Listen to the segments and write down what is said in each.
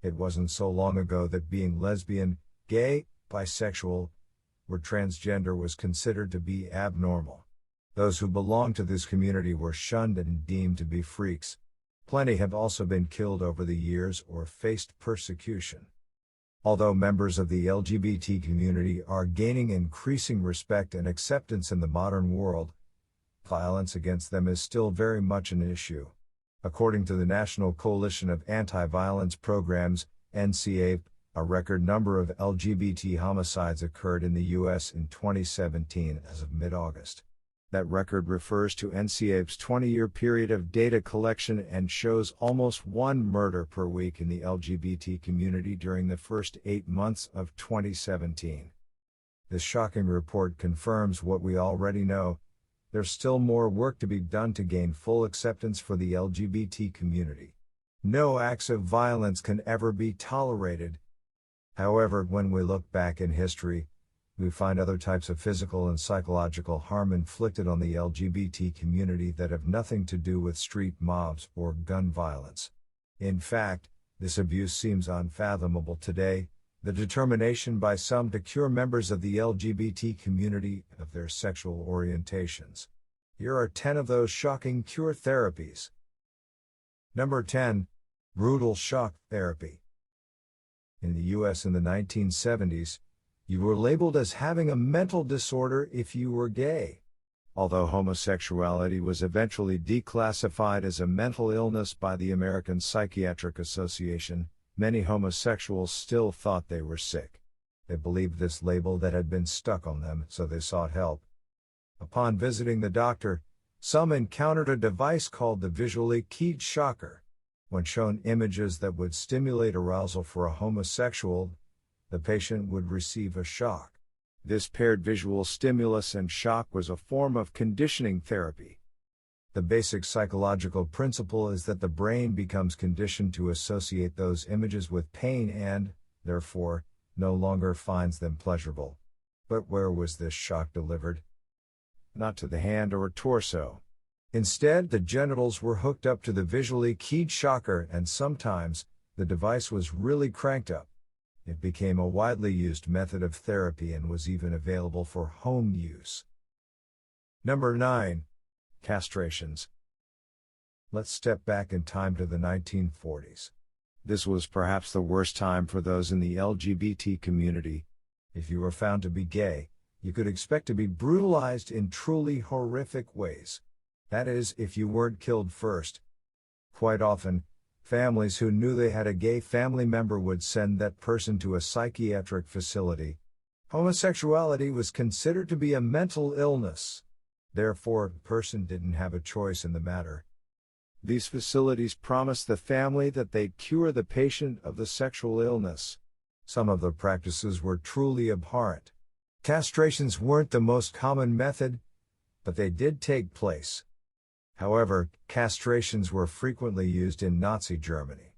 It wasn't so long ago that being lesbian, gay, bisexual, or transgender was considered to be abnormal. Those who belonged to this community were shunned and deemed to be freaks. Plenty have also been killed over the years or faced persecution. Although members of the LGBT community are gaining increasing respect and acceptance in the modern world, violence against them is still very much an issue. According to the National Coalition of Anti-Violence Programs, NCAVP, a record number of LGBT homicides occurred in the U.S. in 2017 as of mid-August. That record refers to NCAVP's 20-year period of data collection and shows almost one murder per week in the LGBT community during the first 8 months of 2017. This shocking report confirms what we already know. There's still more work to be done to gain full acceptance for the LGBT community. No acts of violence can ever be tolerated. However, when we look back in history, we find other types of physical and psychological harm inflicted on the LGBT community that have nothing to do with street mobs or gun violence. In fact, this abuse seems unfathomable today. The determination by some to cure members of the LGBT community of their sexual orientations. Here are 10 of those shocking cure therapies. Number 10. Brutal shock therapy. In the US in the 1970s, you were labeled as having a mental disorder if you were gay. Although homosexuality was eventually declassified as a mental illness by the American Psychiatric Association, many homosexuals still thought they were sick. They believed this label that had been stuck on them, so they sought help. Upon visiting the doctor, some encountered a device called the visually keyed shocker. When shown images that would stimulate arousal for a homosexual, the patient would receive a shock. This paired visual stimulus and shock was a form of conditioning therapy. The basic psychological principle is that the brain becomes conditioned to associate those images with pain and, therefore, no longer finds them pleasurable. But where was this shock delivered? Not to the hand or torso. Instead, the genitals were hooked up to the visually keyed shocker, and sometimes, the device was really cranked up. It became a widely used method of therapy and was even available for home use. Number 9. Castrations. Let's step back in time to the 1940s. This was perhaps the worst time for those in the LGBT community. If you were found to be gay, you could expect to be brutalized in truly horrific ways. That is, if you weren't killed first. Quite often, families who knew they had a gay family member would send that person to a psychiatric facility. Homosexuality was considered to be a mental illness. Therefore, the person didn't have a choice in the matter. These facilities promised the family that they'd cure the patient of the sexual illness. Some of the practices were truly abhorrent. Castrations weren't the most common method, but they did take place. However, castrations were frequently used in Nazi Germany.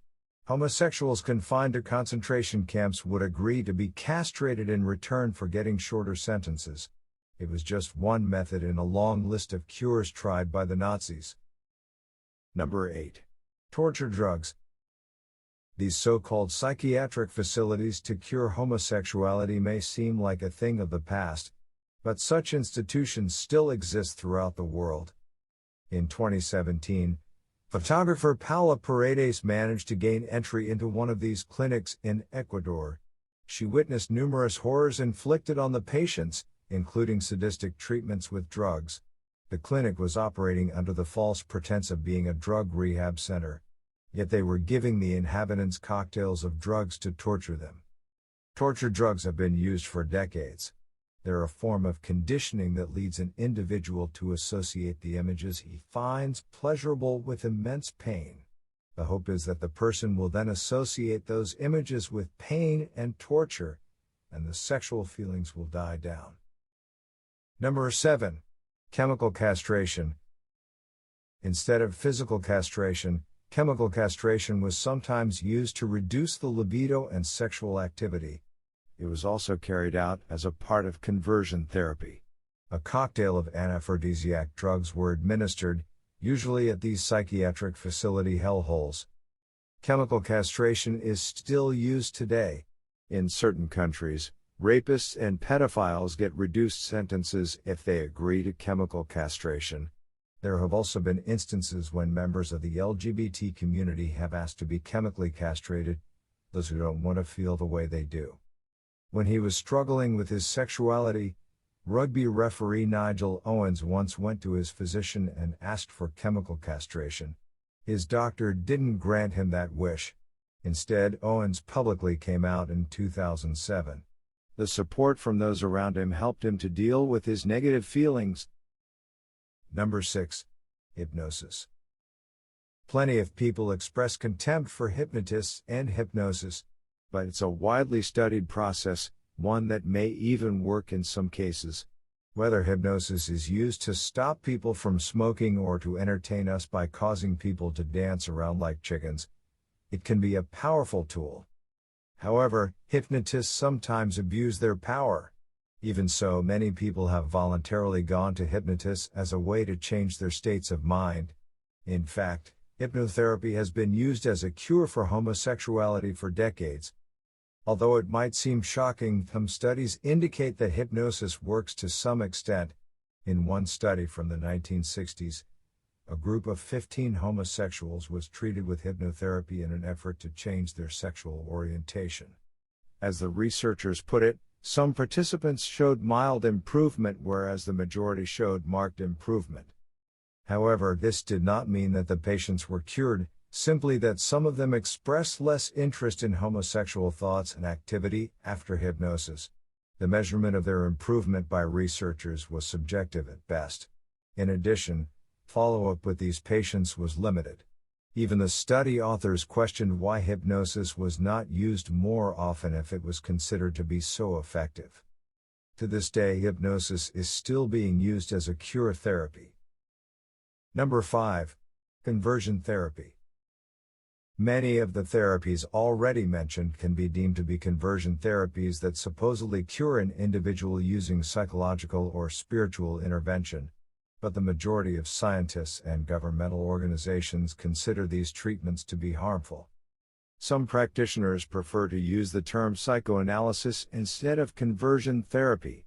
Homosexuals confined to concentration camps would agree to be castrated in return for getting shorter sentences. It was just one method in a long list of cures tried by the Nazis. Number 8. Torture drugs. These so-called psychiatric facilities to cure homosexuality may seem like a thing of the past, but such institutions still exist throughout the world. In 2017, photographer Paula Paredes managed to gain entry into one of these clinics in Ecuador. She witnessed numerous horrors inflicted on the patients, including sadistic treatments with drugs. The clinic was operating under the false pretense of being a drug rehab center. Yet they were giving the inhabitants cocktails of drugs to torture them. Torture drugs have been used for decades. They're a form of conditioning that leads an individual to associate the images he finds pleasurable with immense pain. The hope is that the person will then associate those images with pain and torture, and the sexual feelings will die down. Number 7. Chemical castration. Instead of physical castration, chemical castration was sometimes used to reduce the libido and sexual activity. It was also carried out as a part of conversion therapy. A cocktail of anaphrodisiac drugs were administered, usually at these psychiatric facility hellholes. Chemical castration is still used today. In certain countries, rapists and pedophiles get reduced sentences if they agree to chemical castration. There have also been instances when members of the LGBT community have asked to be chemically castrated, those who don't want to feel the way they do. When he was struggling with his sexuality, rugby referee Nigel Owens once went to his physician and asked for chemical castration. His doctor didn't grant him that wish. Instead, Owens publicly came out in 2007. The support from those around him helped him to deal with his negative feelings. Number 6. Hypnosis. Plenty of people express contempt for hypnotists and hypnosis, but it's a widely studied process, one that may even work in some cases. Whether hypnosis is used to stop people from smoking or to entertain us by causing people to dance around like chickens, it can be a powerful tool. However, hypnotists sometimes abuse their power. Even so, many people have voluntarily gone to hypnotists as a way to change their states of mind. In fact, hypnotherapy has been used as a cure for homosexuality for decades. Although it might seem shocking, some studies indicate that hypnosis works to some extent. In one study from the 1960s, a group of 15 homosexuals was treated with hypnotherapy in an effort to change their sexual orientation. As the researchers put it, some participants showed mild improvement whereas the majority showed marked improvement. However, this did not mean that the patients were cured, simply that some of them expressed less interest in homosexual thoughts and activity after hypnosis. The measurement of their improvement by researchers was subjective at best. In addition, follow-up with these patients was limited. Even the study authors questioned why hypnosis was not used more often if it was considered to be so effective. To this day, hypnosis is still being used as a cure therapy. Number 5. Conversion therapy. Many of the therapies already mentioned can be deemed to be conversion therapies that supposedly cure an individual using psychological or spiritual intervention, but the majority of scientists and governmental organizations consider these treatments to be harmful. Some practitioners prefer to use the term psychoanalysis instead of conversion therapy.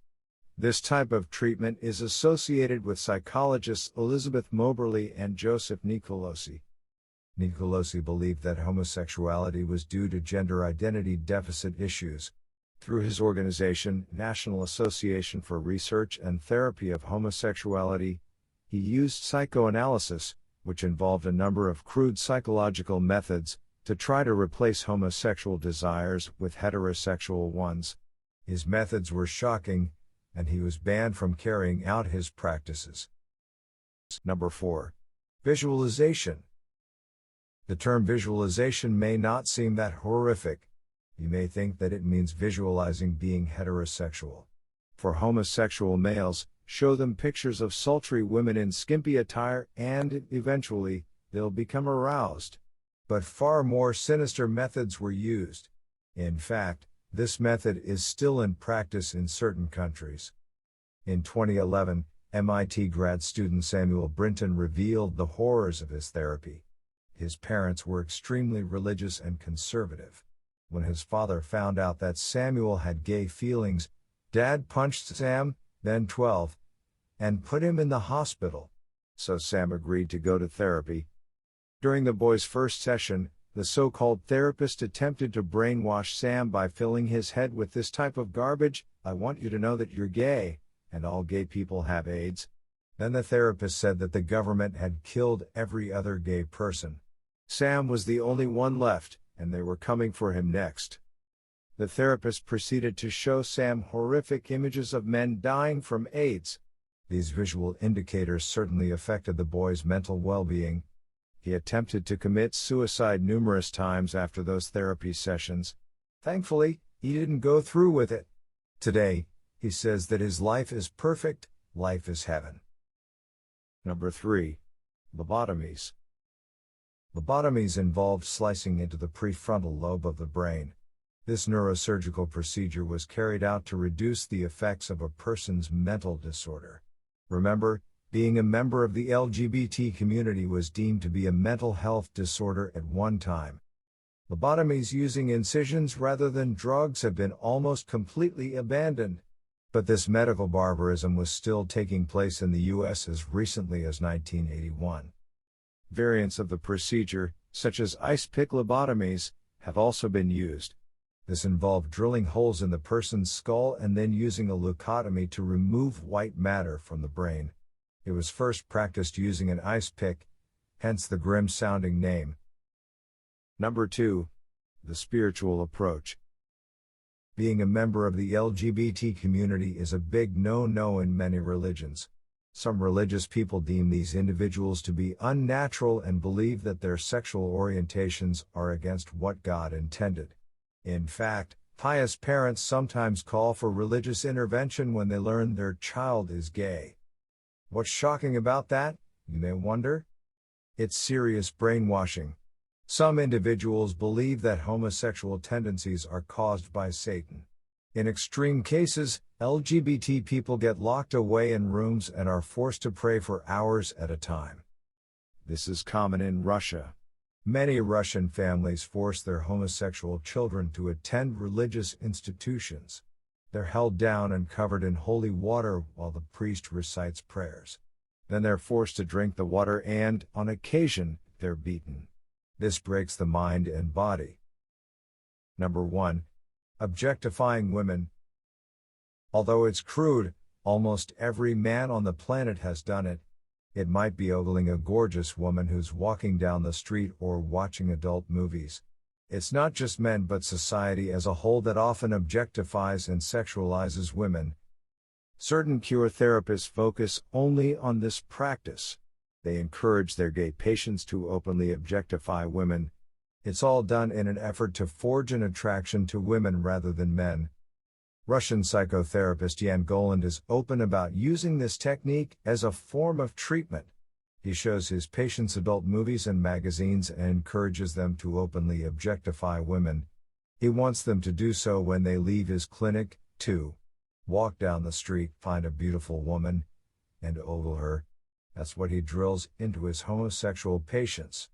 This type of treatment is associated with psychologists Elizabeth Moberly and Joseph Nicolosi. Nicolosi believed that homosexuality was due to gender identity deficit issues. Through his organization, National Association for Research and Therapy of Homosexuality, he used psychoanalysis, which involved a number of crude psychological methods, to try to replace homosexual desires with heterosexual ones. His methods were shocking, and he was banned from carrying out his practices. Number 4. Visualization. The term visualization may not seem that horrific. You may think that it means visualizing being heterosexual. For homosexual males, show them pictures of sultry women in skimpy attire and, eventually, they'll become aroused. But far more sinister methods were used. In fact, this method is still in practice in certain countries. In 2011, MIT grad student Samuel Brinton revealed the horrors of his therapy. His parents were extremely religious and conservative. When his father found out that Samuel had gay feelings, Dad punched Sam, then 12, and put him in the hospital. So Sam agreed to go to therapy. During the boy's first session, the so-called therapist attempted to brainwash Sam by filling his head with this type of garbage: "I want you to know that you're gay, and all gay people have AIDS." Then the therapist said that the government had killed every other gay person. Sam was the only one left, and they were coming for him next. The therapist proceeded to show Sam horrific images of men dying from AIDS. These visual indicators certainly affected the boy's mental well-being. He attempted to commit suicide numerous times after those therapy sessions. Thankfully, he didn't go through with it. Today, he says that his life is perfect, life is heaven. Number 3. Lobotomies. Lobotomies involved slicing into the prefrontal lobe of the brain. This neurosurgical procedure was carried out to reduce the effects of a person's mental disorder. Remember, being a member of the LGBT community was deemed to be a mental health disorder at one time. Lobotomies using incisions rather than drugs have been almost completely abandoned. But this medical barbarism was still taking place in the US as recently as 1981. Variants of the procedure, such as ice pick lobotomies, have also been used. This involved drilling holes in the person's skull and then using a leucotomy to remove white matter from the brain. It was first practiced using an ice pick, hence the grim-sounding name. Number 2. The spiritual approach. Being a member of the LGBT community is a big no-no in many religions. Some religious people deem these individuals to be unnatural and believe that their sexual orientations are against what God intended. In fact, pious parents sometimes call for religious intervention when they learn their child is gay. What's shocking about that, you may wonder? It's serious brainwashing. Some individuals believe that homosexual tendencies are caused by Satan. In extreme cases, LGBT people get locked away in rooms and are forced to pray for hours at a time. This is common in Russia. Many Russian families force their homosexual children to attend religious institutions. They're held down and covered in holy water while the priest recites prayers. Then they're forced to drink the water and, on occasion, they're beaten. This breaks the mind and body. Number 1. Objectifying women. Although it's crude, almost every man on the planet has done it. It might be ogling a gorgeous woman who's walking down the street or watching adult movies. It's not just men but society as a whole that often objectifies and sexualizes women. Certain cure therapists focus only on this practice. They encourage their gay patients to openly objectify women. It's all done in an effort to forge an attraction to women rather than men. Russian psychotherapist Yan Goland is open about using this technique as a form of treatment. He shows his patients adult movies and magazines and encourages them to openly objectify women. He wants them to do so when they leave his clinic, too. Walk down the street, find a beautiful woman, and ogle her. That's what he drills into his homosexual patients.